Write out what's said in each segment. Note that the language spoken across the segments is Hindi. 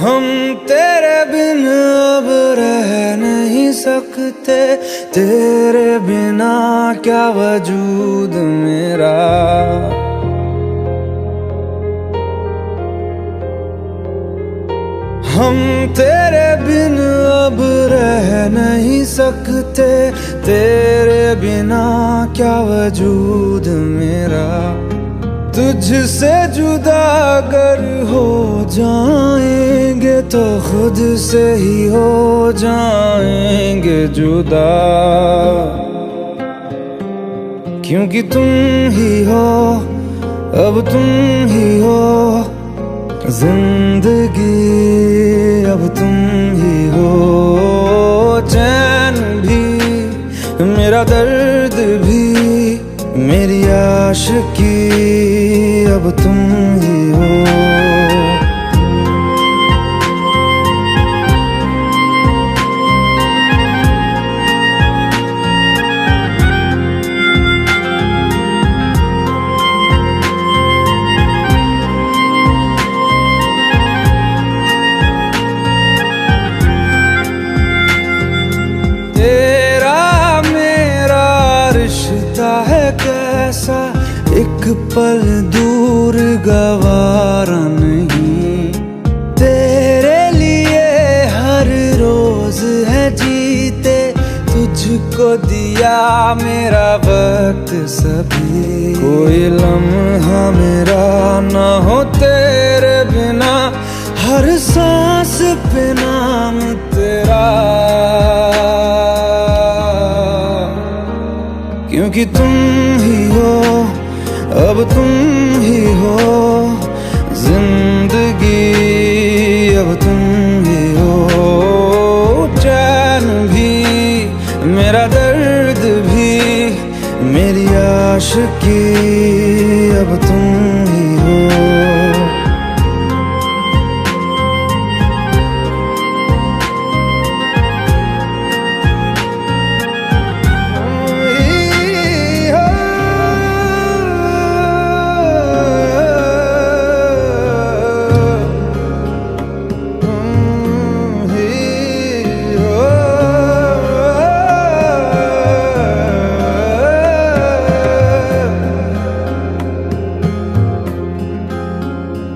हम तेरे बिन अब रह नहीं सकते, तेरे बिना क्या वजूद मेरा। हम तेरे बिन अब रह नहीं सकते, तेरे बिना क्या वजूद मेरा। तुझसे जुदा अगर हो जाएंगे तो खुद से ही हो जाएंगे जुदा, क्योंकि तुम ही हो, अब तुम ही हो जिंदगी, अब तुम ही हो। चैन भी, मेरा दर्द भी, मेरी आशिकी, अब तुम ही हो। है कैसा एक पल दूर गवारा नहीं, तेरे लिए हर रोज है जीते, तुझको दिया मेरा वक्त सभी। कोई लम्हा मेरा ना हो तेरे बिना, हर सांस पे नाम तेरा, क्योंकि तुम ही हो, अब तुम ही हो जिंदगी, अब तुम ही हो। चैन भी, मेरा दर्द भी, मेरी आशिकी, अब तुम ही हो।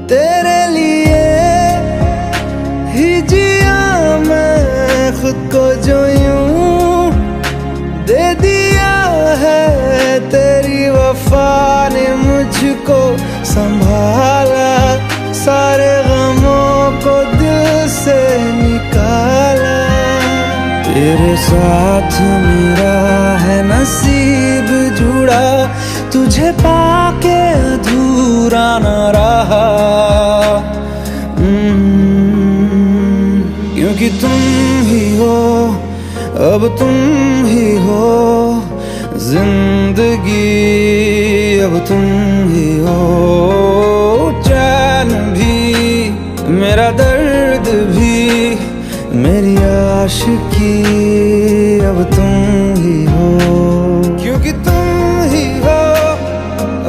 तेरे लिए ही जिया मैं खुद को, जो यूं दे दिया है तेरी वफा ने मुझको संभाला, सारे गमों को दिल से निकाला। तेरे साथ मेरा है नसीब जुड़ा, तुझे पाके अधूरा न रहा, क्योंकि तुम ही हो, अब तुम ही हो जिंदगी, अब तुम ही हो। चैन भी, मेरा दर्द भी, मेरी आशिकी, अब तुम ही हो, क्योंकि तुम ही हो,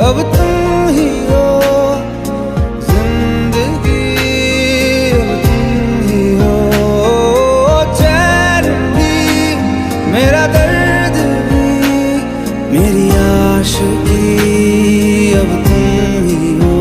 अब तुम ही हो जिंदगी, अब तुम ही हो। चैन भी, मेरा दर्द भी, मेरी आशिकी, अब तुम ही हो।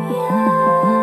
Yeah.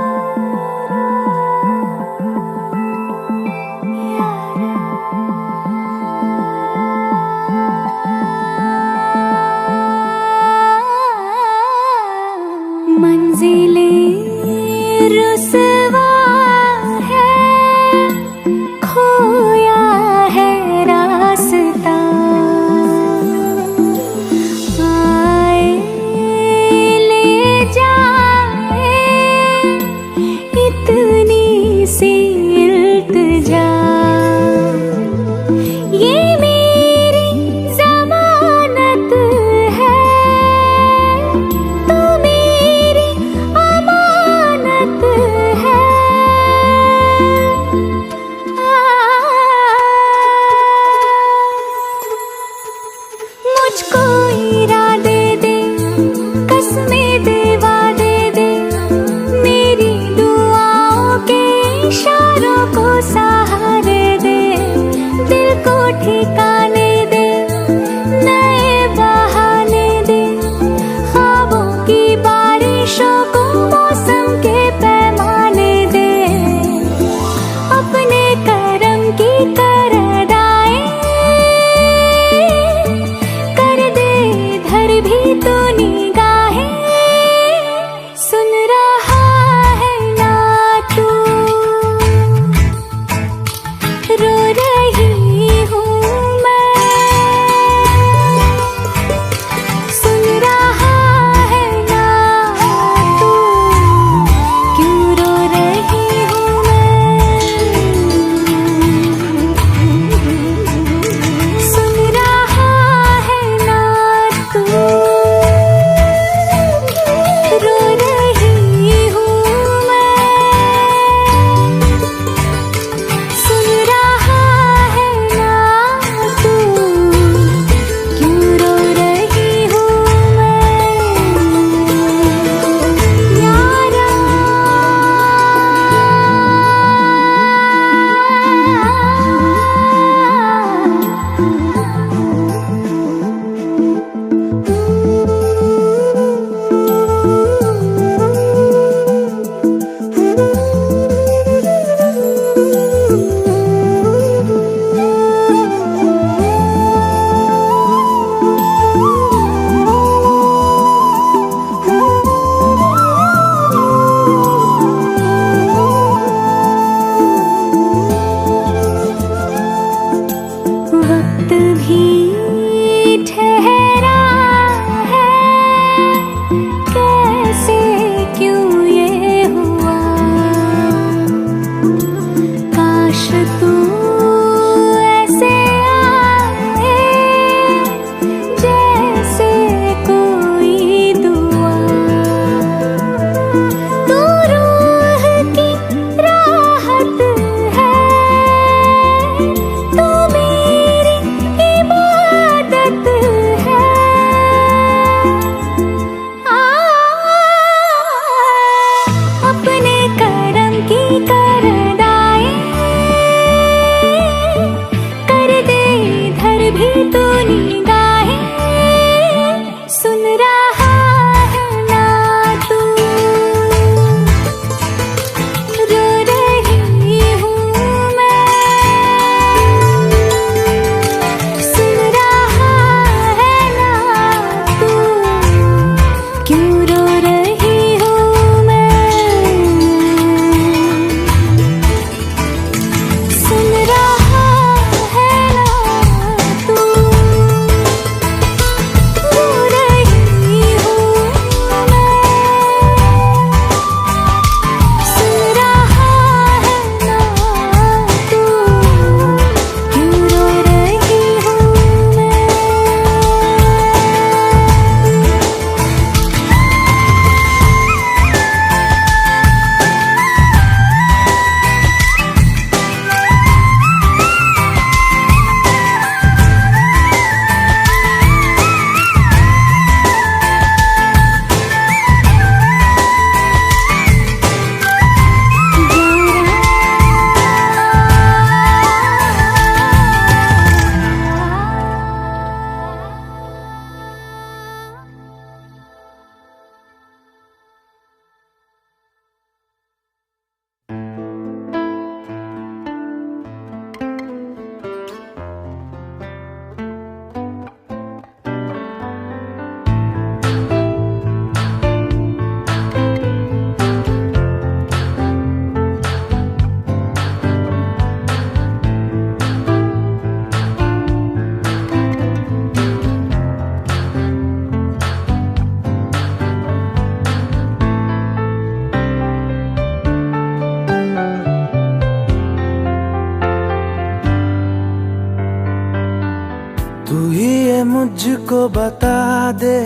बता दे,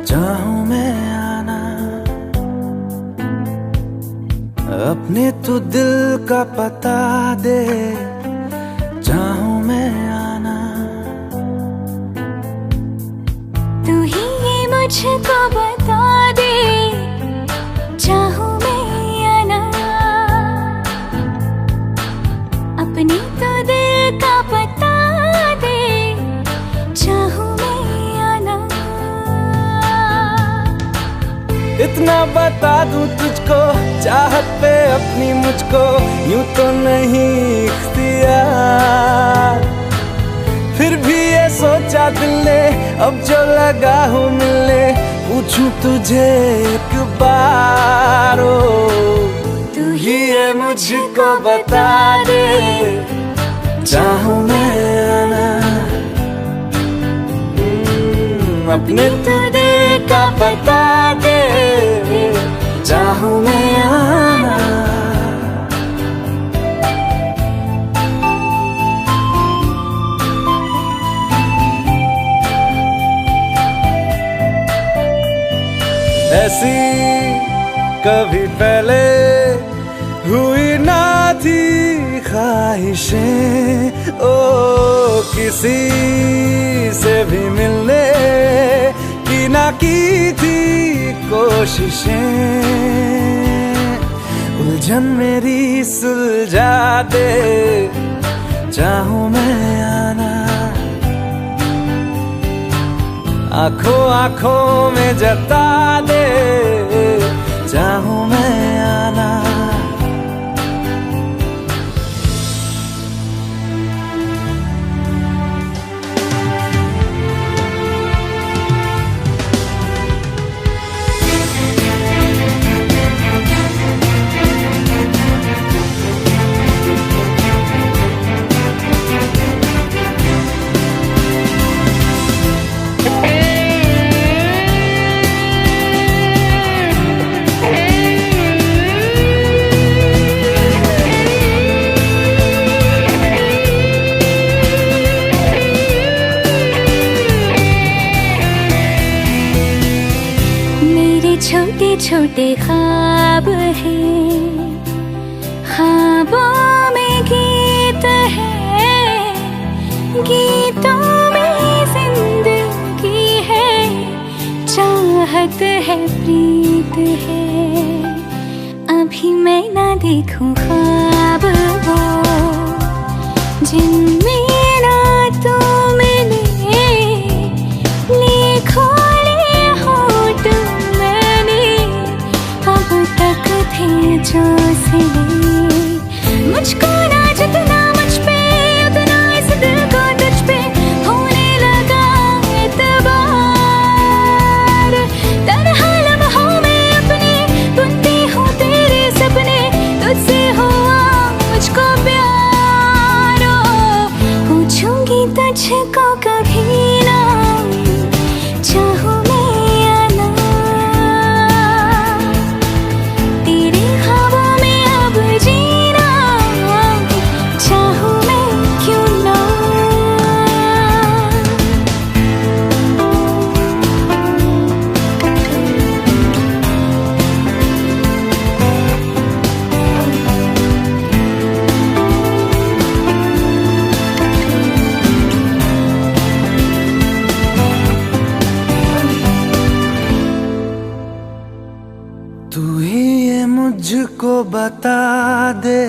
चाहूं मैं आना, अपने तू दिल का पता दे, चाहूं मैं आना। तू ही ये मुझको बता दे, चाहूं मैं आना, अपने तो दिल का पता दे, चाहूं मैं आना। इतना बता दूं तुझको, चाहत पे अपनी मुझको यूं तो नहीं इख्तियार, फिर भी ये सोचा दिल ने अब जो लगा हूँ मिलने, पूछूं तुझे एक बार, तू ही ये मुझको बता दे, चाहूं मैं आना, अपने तो दिल का बता दे, चाहूं मैं आना। ऐसी कभी पहले हुई ना थी ख्वाहिशें, ओ किसी से भी मिलने की ना की थी कोशिशें, उलझन मेरी सुलझा दे, चाहूं मैं आना, आंखों आंखों में जता दे, चाहूं मैं आना। छोटे छोटे ख्वाब हैं, ख्वाबों में गीत है, गीतों में जिंदगी है, चाहत है, प्रीत है। अभी मैं ना देखूं ख्वाब वो जिनमें ना तू मिले, लिखो जो सिले, मुझको ना जितना मुझ पे उतना इस दिल को तुझ पे होने लगा एतबार, तन्हा लम्हों में अपने बुनती हूँ तेरे सपने, तुझसे हुआ मुझको प्यार, पूछूंगी तुझको कभी ना, चाहूं तू ही ये मुझको बता दे,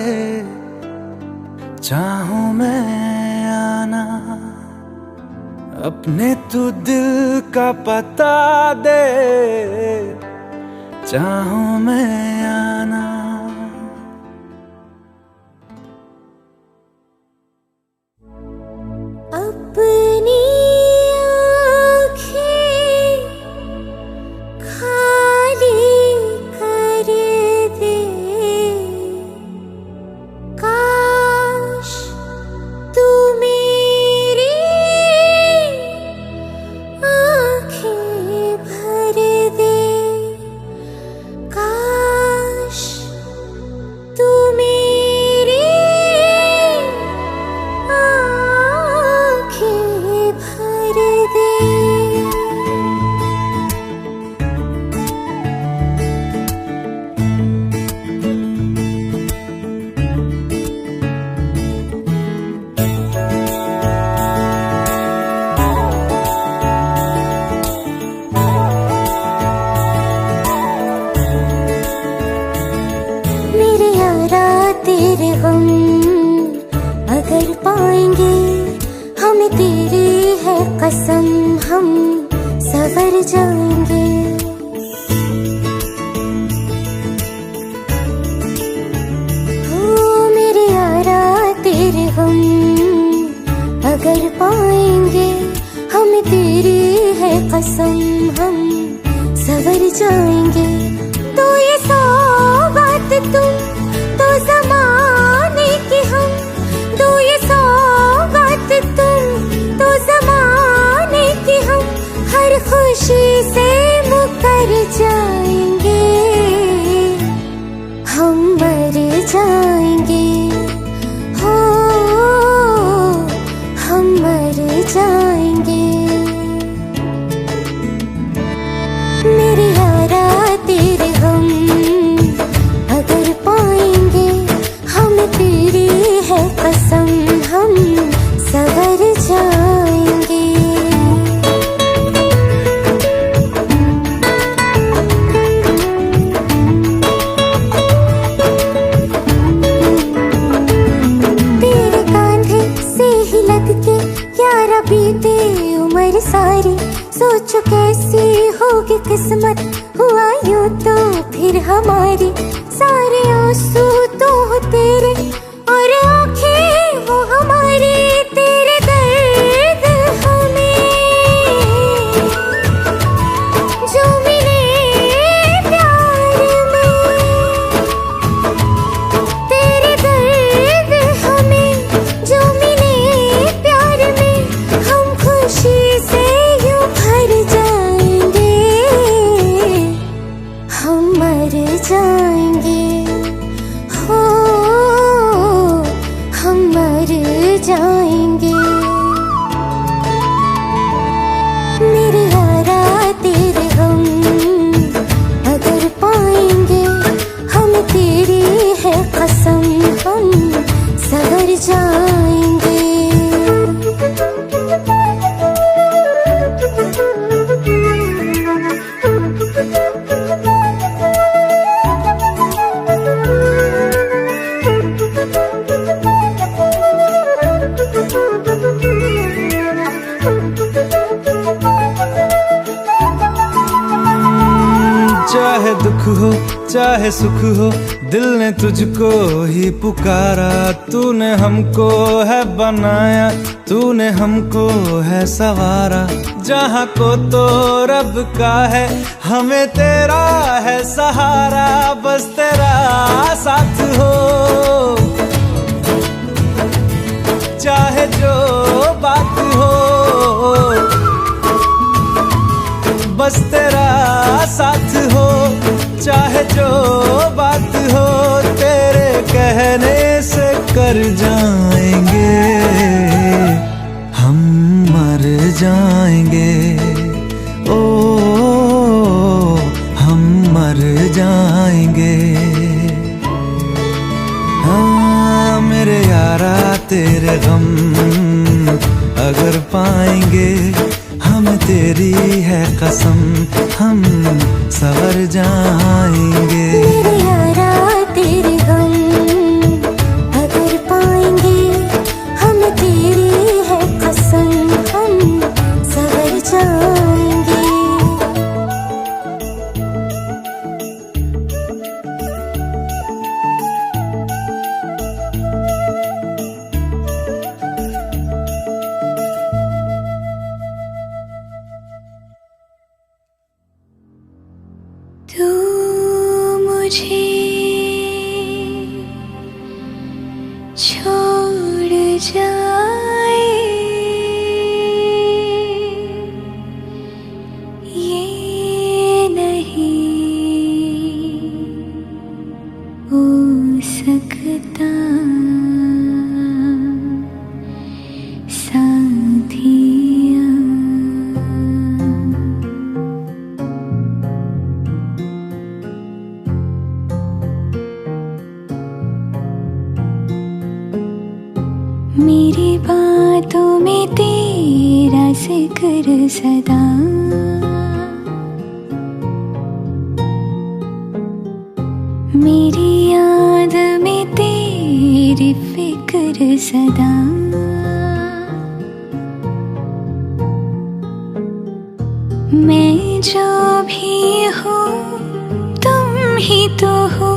चाहूं मैं आना, अपने तू दिल का पता दे, चाहूं मैं आना। अपनी जाएंगे। ओ मेरे यारा तेरे हम अगर पाएंगे, हमें तेरी है कसम, हम सवर जाएंगे। तो ये सौगात तुम तो ज़माने की, हम तो ये सौगात तुम तो ज़माने की, हम हर खुशी से मुकर जाएंगे, हम मर जाएंगे, हो हम मर जाएंगे। मेरे यारा तेरे हम अगर पाएंगे, हम तेरी है कसम, हम सवर जाएंगे। तेरे कांधे से ही लग के यारा बीते उम्र सारी, सोचो कैसी होगी किस्मत, हुआ यूं तो फिर हमारी। सारे आंसू तो हो तेरे और आंखें वो हमारी, तेरे दर्द हमें जो मिले प्यार में, तेरे दर्द हमें जो मिले प्यार में, हम खुशी से यूं भर जाएंगे, हम मर जाएंगे, हो हम मर जाएंगे। मेरे यारा तेरे हम अगर पाएंगे, हम तेरी है कसम, हम सवर जाएंगे। चाहे दुख हो चाहे सुख हो, दिल ने तुझको ही पुकारा। तूने हमको है बनाया, तूने हमको है सवारा। जहाँ को तो रब का है, हमें तेरा है सहारा। बस तेरा साथ हो, चाहे जो बात हो, बस तेरा साथ हो, चाहे जो बात हो। तेरे कहने से कर जाएंगे, हम मर जाएंगे, ओ हम मर जाएंगे। हाँ मेरे यारा तेरे गम अगर पाएंगे, हम तेरी है कसम, हम सवर जाएंगे। मेरे यारा तेरे हम अगर पाएंगे, हम तेरी है कसम, हम सवर जाएंगे। तू मुझे छोड़ जाए, ये नहीं हो सकता साथिया। मेरी बातों में तेरा जिक्र सदा, मेरी याद में तेरी फिक्र सदा। मैं जो भी हो तुम ही तो हो।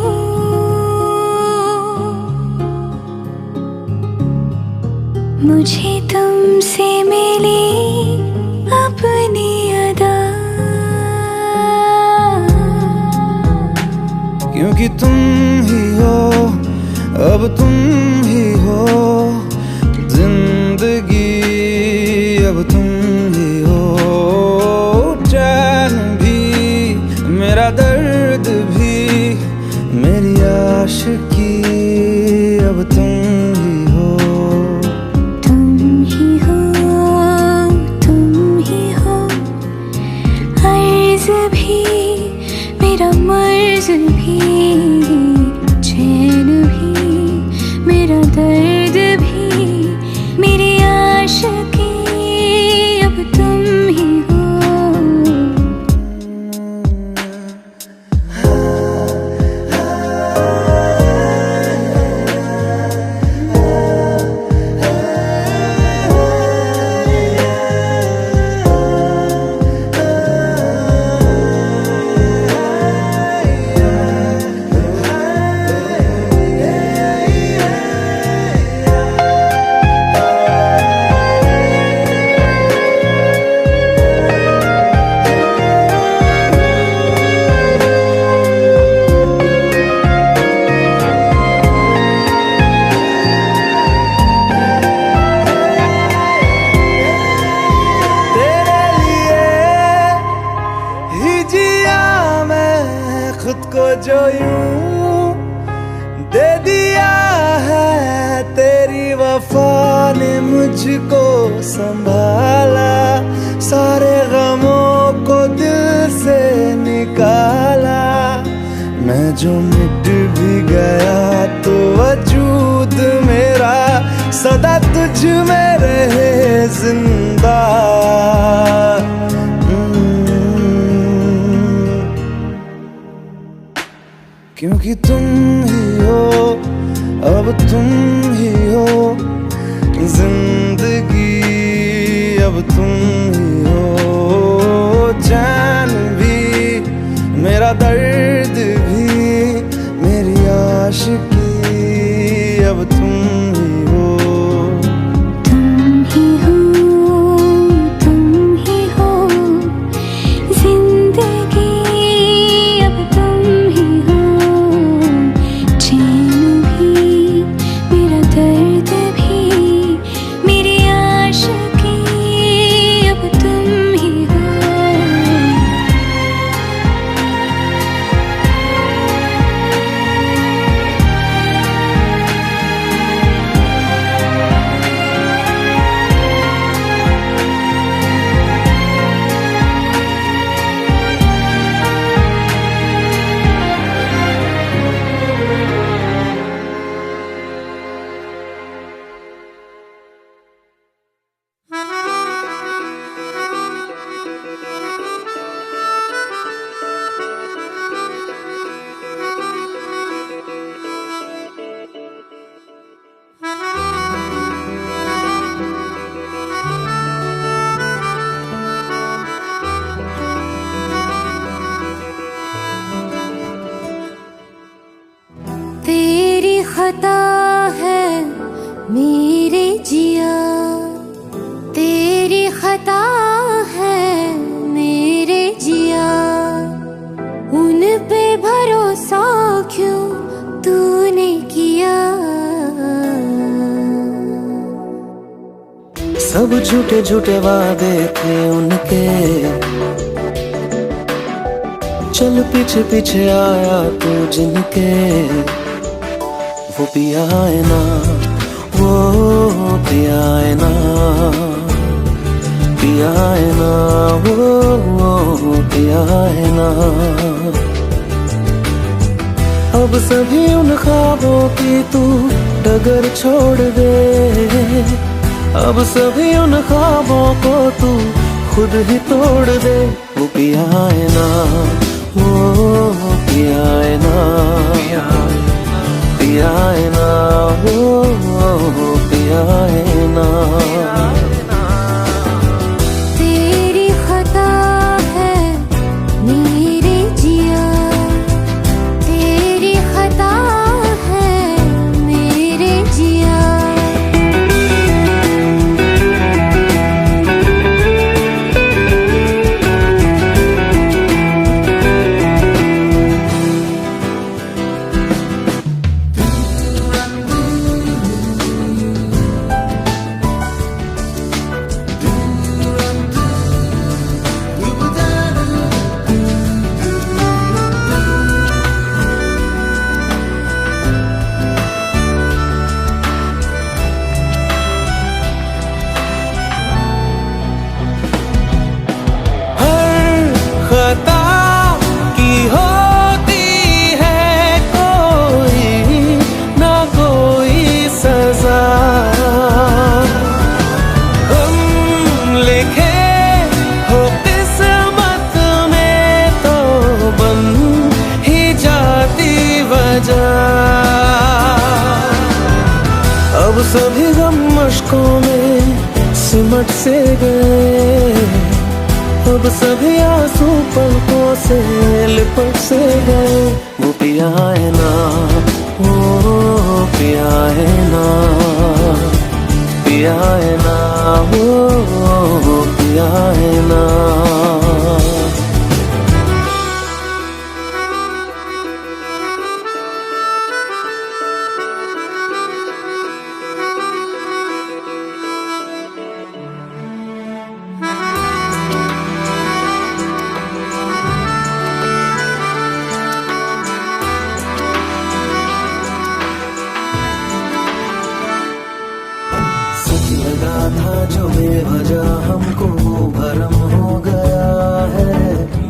मुझे तुमसे मिली अपनी अदा, क्योंकि तुम ही हो, अब तुम ही हो जिंदगी, अब तुम ही हो चैन भी, मेरा दर्द भी, मेरी आशिकी, अब तुम ही हो। तुम ही हो, तुम ही हो, अर्ज़ भी मेरा मर्ज़ भी, चैन भी मेरा दर्द भी, मेरी आशिकी, अब तुम ही हो। खुद को जो यूं दे दिया है, तेरी वफा ने मुझको संभाला, सारे गमों को दिल से निकाला। मैं जो मिट भी गया तो वजूद मेरा सदा तुझ में रहे जिंदा। क्योंकि तुम ही हो, अब तुम ही हो जिंदगी, अब तुम ही हो चैन भी, मेरा दर्द भी, मेरी आशिकी, अब तुम ही हो। तुम ही हो, तुम ही हो जिंदगी, अब तुम ही हो, चैन भी मेरा दर्द भी, मेरी आशिकी, अब तुम ही हो। तेरी खता है मेरे जिया, तेरी खता है मेरे जिया, उन पे भरोसा क्यों तूने किया। सब झूठे झूठे वादे थे उनके, चल पीछे पीछे आया तू जिनके, वो पिया है ना, वो पिया है ना, पिया है ना, वो पिया है ना। अब सभी उन ख्वाबों की तू डगर छोड़ दे, अब सभी उन ख्वाबों को तू खुद ही तोड़ दे। वो पिया है ना, वो पिया है ना, पिया है ना, वो पिया है ना। तेरी खता है सभी गम मुश्कों में सिमट से गए, अब सभी आंसू पलकों से लिपट से गए। वो पिया है ना, वो पिया है ना, पिया है ना, वो पिया है ना। लगा था जो बेवजह हमको भरम हो गया है,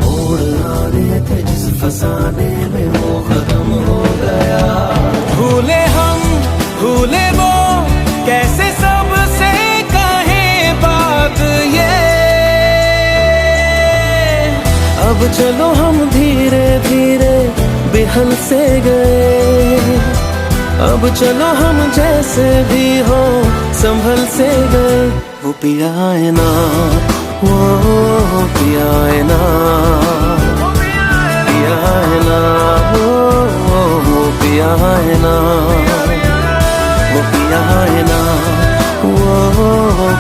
मोड़ आने थे जिस फसाने में वो खत्म हो गया। भूले हम भूले वो कैसे सबसे कहे बात ये, अब चलो हम धीरे धीरे बिहल से गए, अब चलो हम जैसे भी हो संभल से गए। वो पिया है ना, वो पिया है ना, पिया है ना, वो पिया है ना, वो पिया है ना, वो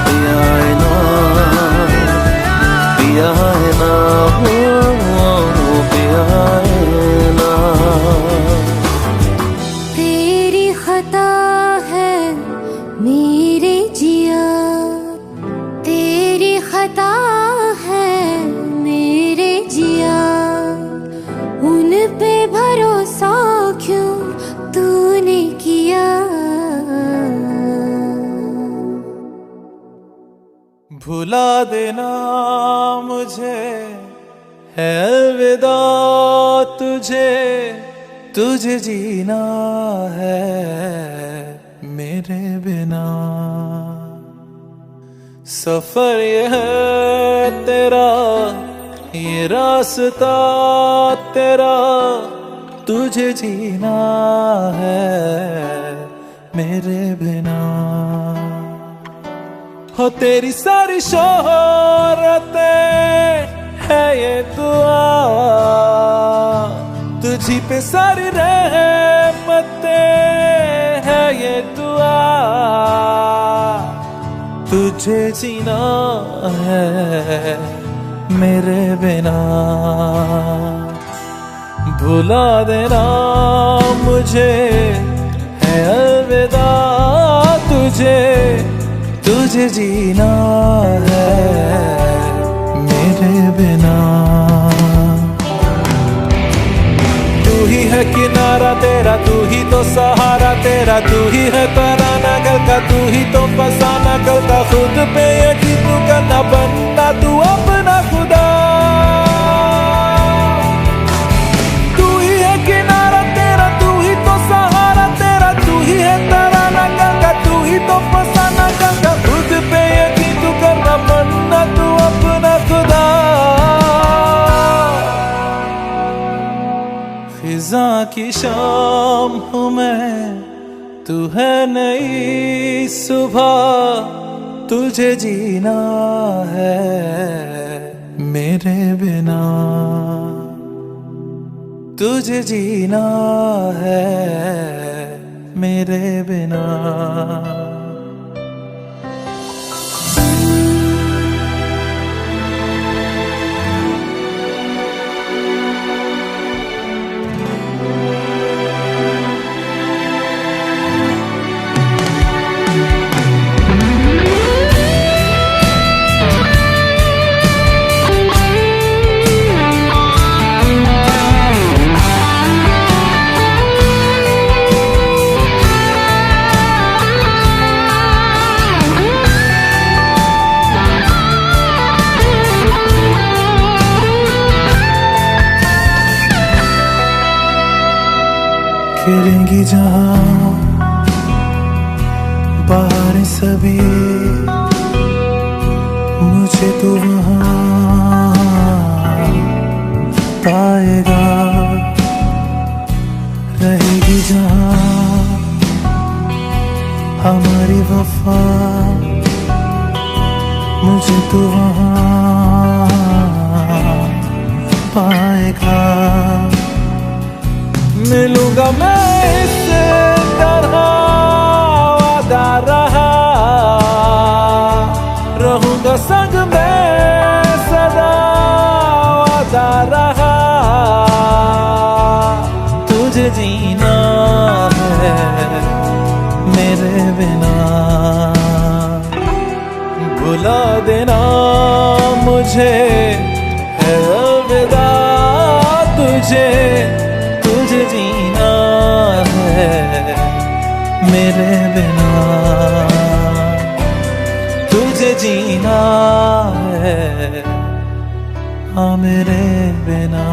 पिया है ना, पिया है ना, वो पिया है ना। खता है मेरे जिया, तेरी खता है मेरे जिया, उन पे भरोसा क्यों तूने किया। भुला देना मुझे है अलविदा तुझे, तुझे जीना है मेरे बिना। सफर ये है तेरा, ये रास्ता तेरा, तुझे जीना है मेरे बिना। हो तेरी सारी शोहरतें है ये दुआ, तुझी पे सारी रहमतें है ये दुआ, तुझे जीना है मेरे बिना। भुला देना मुझे है अलविदा तुझे, तुझे जीना है मेरे बिना। तू ही है किनारा तेरा, तू ही तो सहारा तेरा, तू ही है तराना गल का, तू ही तो फसाना गल का। खुद पे यकीन तू करना, बनना तू अपना खुदा। तू ही है किनारा तेरा, तू ही तो सहारा तेरा, तू ही है तराना गल का, तू ही तो फसाना गल का। खुद पे यकीन तू करना, बनना तू अपना खुदा। फिजा की शाम हूँ मैं, तू है नई सुबह, तुझे जीना है मेरे बिना, तुझे जीना है मेरे बिना। खेलेंगी जहाँ बाहर सभी, मुझे तो वहाँ पाएगा। रहेगी जहाँ हमारी वफा मुझे तो वहाँ पाएगा। मिलूंगा मैं इस तरह वादा रहा, रहूंगा संग में सदा वादा रहा। तुझे जीना है मेरे बिना, बुला देना मुझे है अलविदा। तुझे जीना है मेरे बिना, तुझे जीना है हाँ मेरे बिना।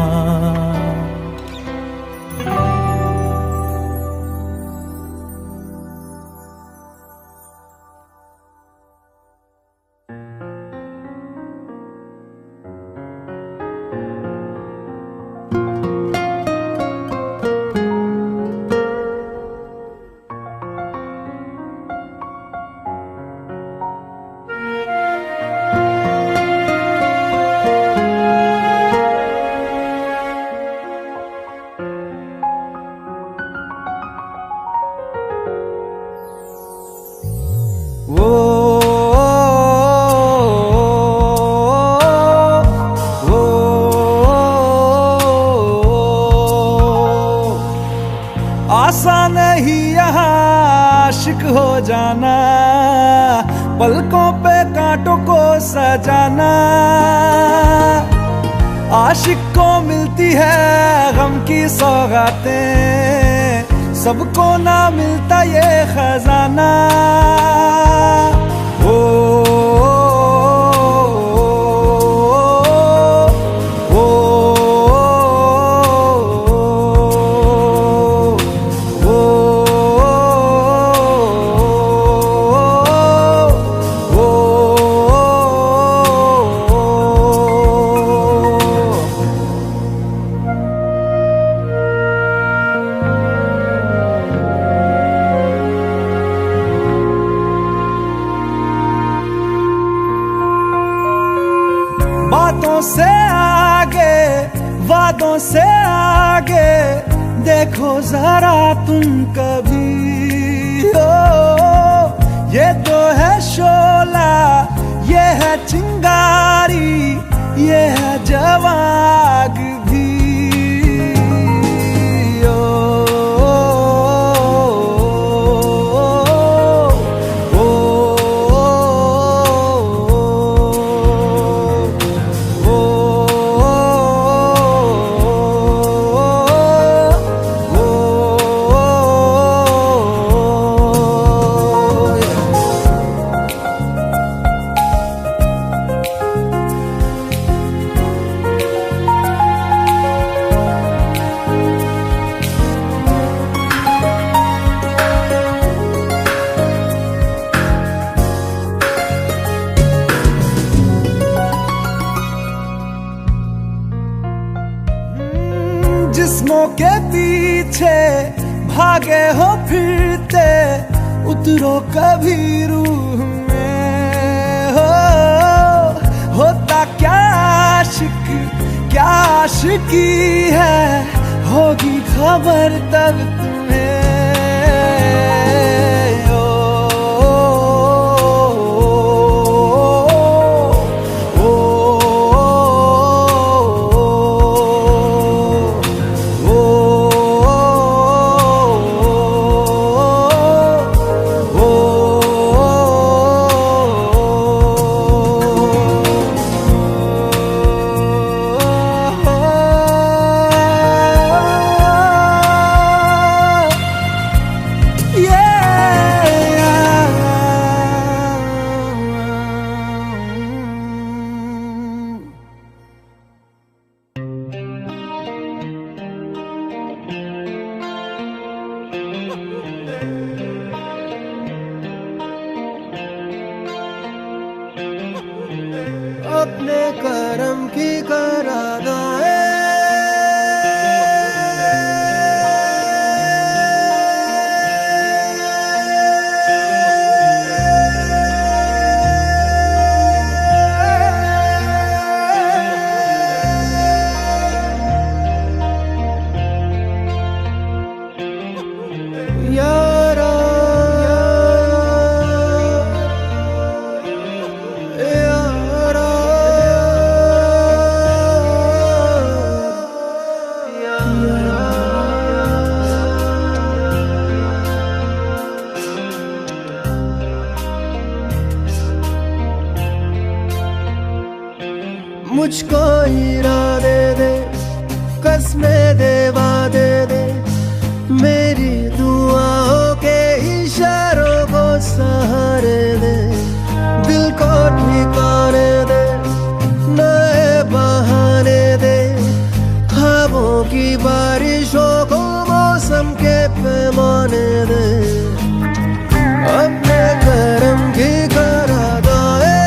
आसान नहीं यहाँ आशिक हो जाना, पलकों पे कांटों को सजाना। आशिक को मिलती है गम की सौगातें, सबको ना मिलता ये खजाना। बातों से आगे वादों से आगे देखो जरा तुम कभी हो। ये तो है शोला, ये है चिंगारी, ये है जवाग भी। जिस्मों के पीछे भागे हो फिरते, उतरो कभी रूह में हो। होता क्या आशिक क्या आशिकी है, होगी खबर तब तुम्हें। बारिशों को मौसम के पैमाने दे, अपने करम की करादाए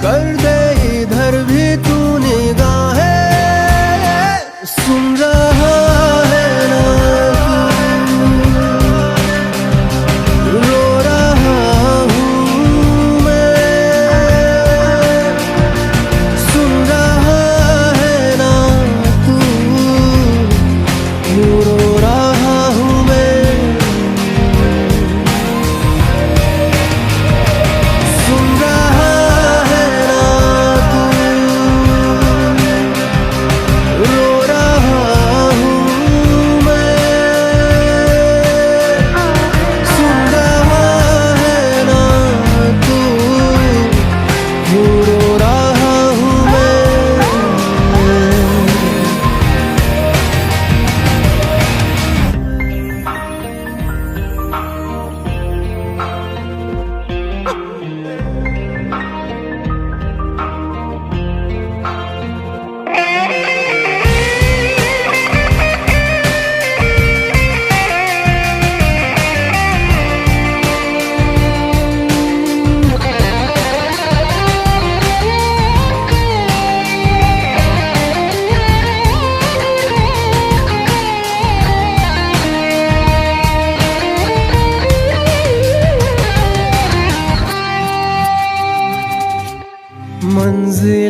कर दे इधर भी तू निगाहें। सुन रहा है ना तू, रो रहा हूँ मैं। सुन रहा है ना तू, यूं रो रहा हूँ मैं। सुन रहा है ना तू, रो रहा हूँ मैं। सुन रहा है ना तू, यूं रो रहा हूँ मैं।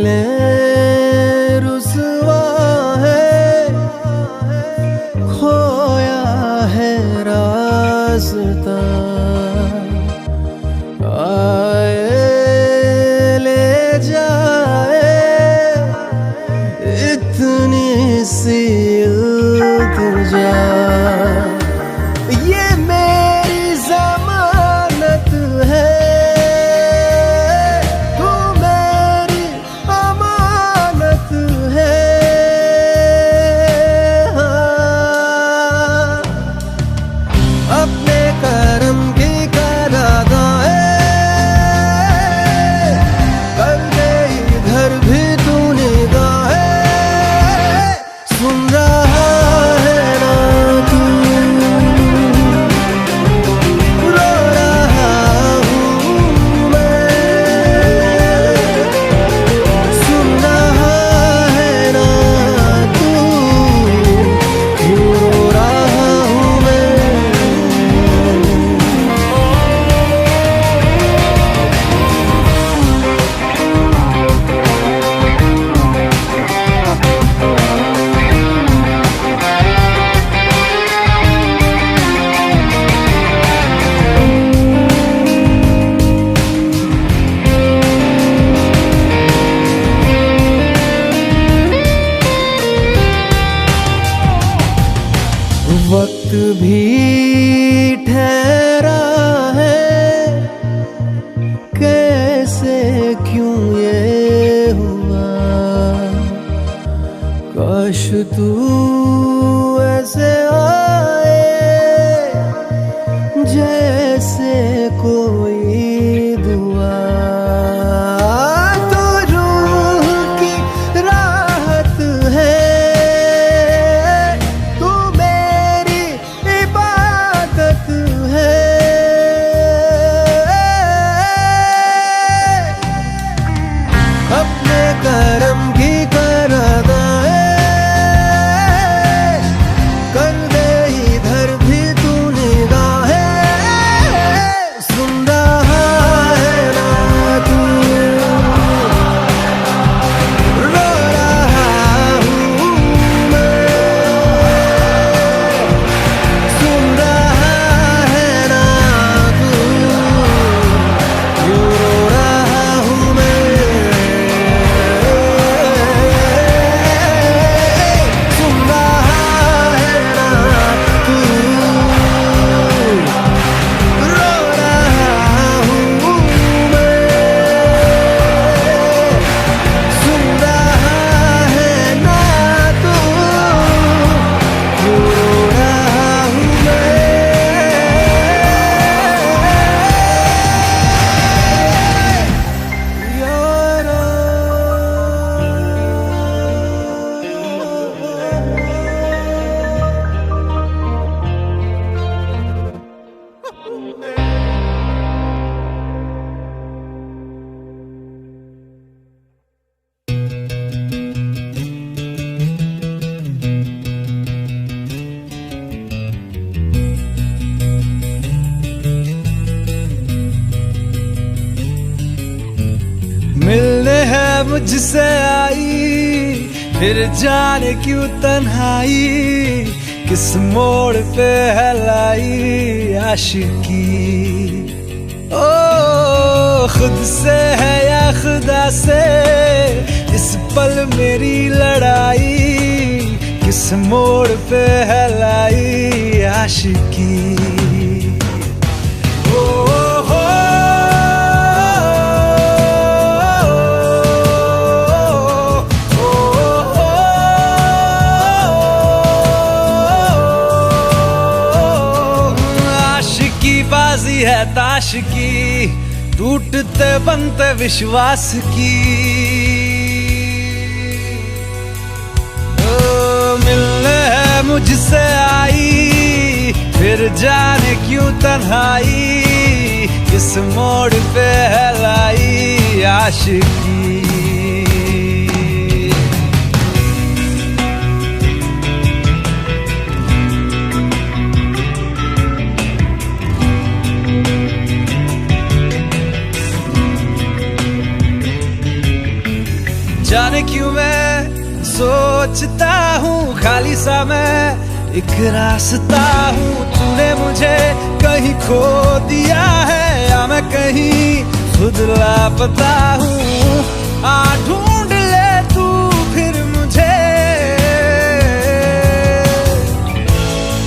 मंजिलें रुसवा है, खोया है रास्ता। आए ले जाए इतनी सी इल्तिजा, ये मेरी जमानत है, तू मेरी अमानत है। हाँ, अपने करम की करादाए कर दे इधर भी तू निगाहें। सुन रहा है ना तू, रो रहा हूँ मैं। सुन रहा है ना तू, यूं रो रहा हूँ मैं। वक्त भी ठहरा है, कैसे क्यों ये हुआ। काश तू ऐसे आए जैसे कोई दुआ। तो रूह की राहत है, तू मेरी इबादत है। अपने करम की करादाए मुझसे आई, फिर जाने क्यों तन्हाई, किस मोड़ पे है लाई आशिकी। ओ खुद से है या खुदा से, इस पल मेरी लड़ाई, किस मोड़ पे है लाई आशिकी। ओ हो आशिकी बाजी है ताश की, टूटते बनते विश्वास की। मिलने है मुझसे आई, फिर जाने क्यों तन्हाई, किस मोड़ पे है लाई आशिकी। जाने क्यों मैं सोचता हूँ खाली सा मैं एक रास्ता हूँ, तूने मुझे कहीं खो दिया है या मैं कहीं खुद लापता हूँ। आ ढूंढ ले तू फिर मुझे,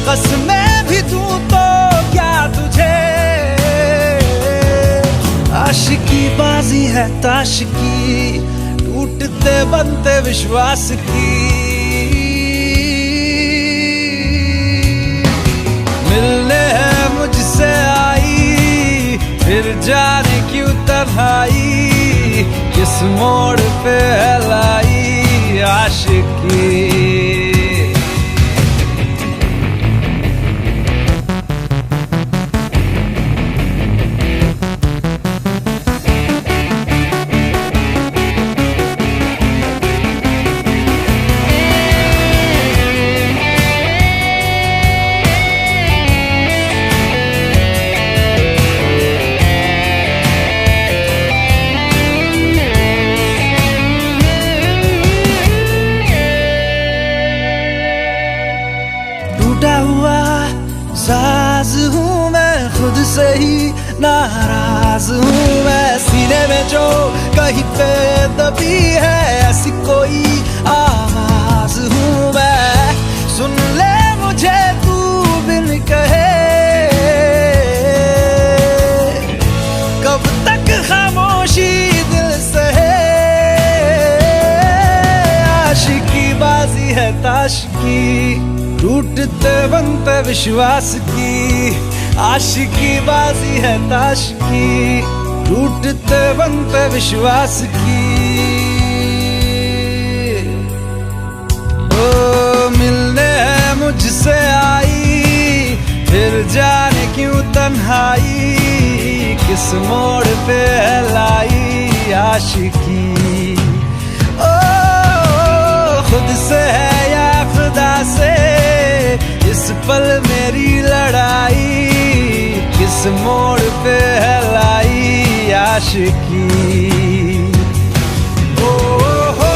कसमें भी दूं तो क्या तुझे। आशिकी बाजी है ताश की, टूटते बनते विश्वास की। मिलने है मुझसे आई, फिर जाने क्यों तन्हाई, किस मोड़ पे है लाई आशिकी। टूटा हुआ साज हूँ मैं, खुद से ही नाराज हूँ मैं। सीने में जो कहीं पे दबी है ऐसी कोई आवाज हूँ मैं। सुन ले मुझे तू बिन कहे, कब तक खामोशी दिल सहे। आशिकी बाजी है ताश की, टूटते बनते विश्वास की। आशिकी बाजी है ताश की, टूटते बनते विश्वास की। ओ मिलने है मुझसे आई, फिर जाने क्यों तन्हाई, किस मोड़ पे है लाई आशिकी। ओ खुद से है या खुदा से, इस पल मेरी लड़ाई, किस मोड़ पे है लाई आशिकी। ओ हो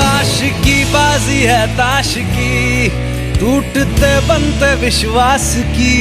आशिकी बाजी है ताश की, टूटते बनते विश्वास की।